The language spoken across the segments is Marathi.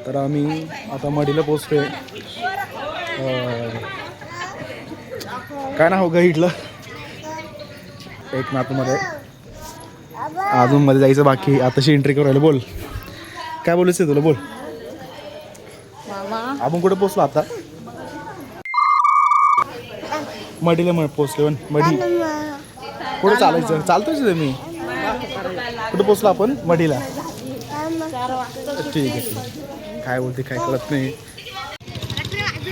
तर आम्ही आता मडीला पोचतोय. काय नाव ग इथलं? एक नातूमध्ये अजून मध्ये जायचं बाकी. आताशी एंट्री करायला. बोल काय बोलायचं तुला, बोल. आपण कुठे पोचलो आता? मडीला पोचलो. मडी कुठे चालायचं? चालतोय मी. कुठे पोचलो आपण? मडीला. ठीक आहे. काय बोलते काय कळत नाही.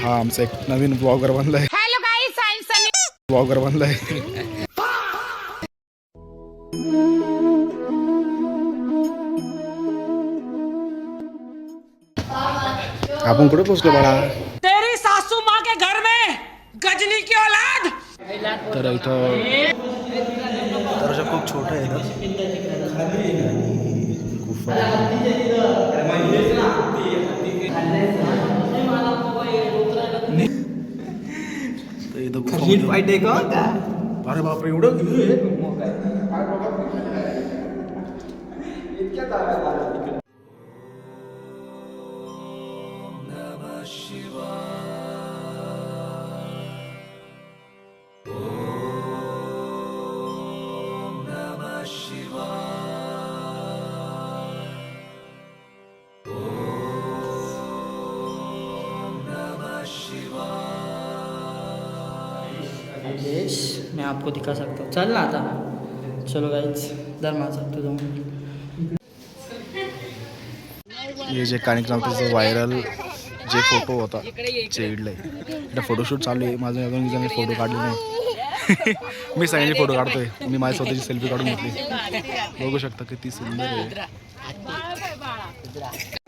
हा आमचा एक नवीन ब्लॉगर बनलाय. ब्लॉगर बनलाय. आपण कुठे पोचलो बाळा? तेरी सासू माँ के घर में गजनी की औलाद. तर इथं दरवाजा खूप छोटा आहे गुफा. अरे बापरे एवढं मैं आपको दिखा सकता हूँ. चल ना आता. चलो गाइस दर मार सकते हो. हे जे कार्यक्रमाचं व्हायरल जे फोटो होता चेडलंय इथं फोटोशूट चालू आहे. माझं अजून फोटो काढले नाही. मी सगळ्यांचे फोटो काढतोय. मी माझी स्वतःची सेल्फी काढून घेतली. बघू शकता किती सुंदर आहे.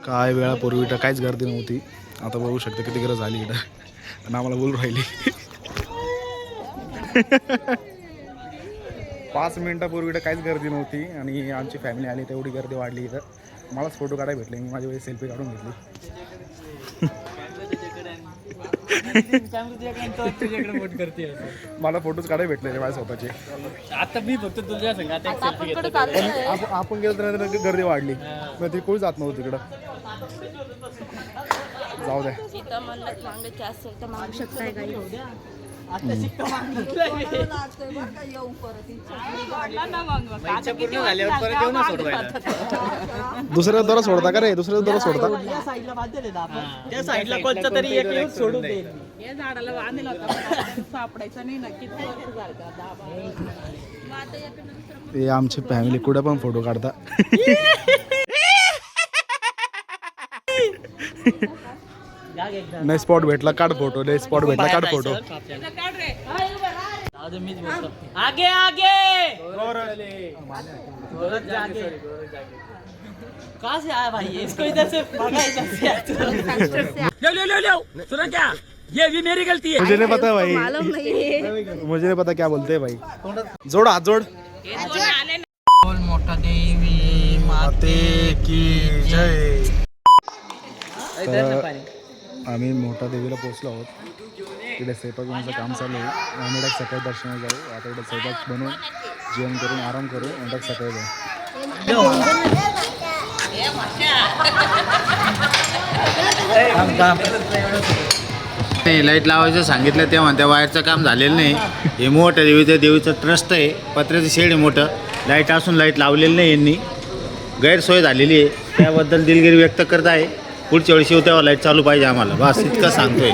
काय वेळापूर्वी इथं काहीच गर्दी नव्हती. आता बघू शकता किती गरज झाली इथं. आणि आम्हाला बोलून राहिली. 5 मिनिटापूर्वी इथं काहीच गर्दी नव्हती आणि आमची फॅमिली आली तेवढी गर्दी वाढली इथं. मलाच फोटो काढायला भेटले. मी माझी वेळी सेल्फी काढून घेतली. मला फोटोज काढायला भेटले माझ्या स्वतःचे. आता मी फक्त तुझ्या संघात एक सेल्फी घेतली. पण आपण गेलो तर गर्दी वाढली. मग ती कोणी जात नव्हती तिकडं. जाऊ द्या. दुसऱ्या दर सोडता का रे? दुसऱ्या दर सोडता त्या साईडला कोणता तरी एक सोडून देईल. या झाडाला बांधला होता सापडायचा नाही नक्कीच. ते आमची फॅमिली कुठे पण फोटो काढता. नाही स्पॉट भेटला काढ फोटो. नाही स्पॉट भेटला काढ फोटो. आगे आगे कहाँ से आया भाई? इसको इधर से भागा, इधर से लो सुना क्या? ये भी मेरी गलती है. मुझे नहीं पता भाई. मुझे नहीं पता क्या बोलते हैं भाई. जोड़ हाथ जोड़. बोल मोठा देवी माते की जय. इधर पाणी. आम्ही मोठा देवीला पोहोचलो आहोत. इकडे स्वयंपाक बनवायचं काम चालू आहे. आम्ही डायरेक्ट सकाळी दर्शनाला जाऊ. आता इकडे स्वयंपाक बनवून जेवण करून आराम करू. डायरेक्ट सकाळी जाऊ. नाही लाईट लावायचं सांगितलं तेव्हा त्या वायरचं काम झालेलं नाही. हे मोठं देवीचं ट्रस्ट आहे. पत्र्याचं शेड आहे मोठं. लाईट असून लाईट लावलेलं नाही यांनी. गैरसोय झालेली आहे. त्याबद्दल दिलगिरी व्यक्त करत आहे. पुढच्या वेळी तेव्हा लाईट चालू पाहिजे आम्हाला. बस इतकं सांगतोय.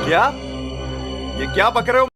क्या? ये क्या बक रहे हो?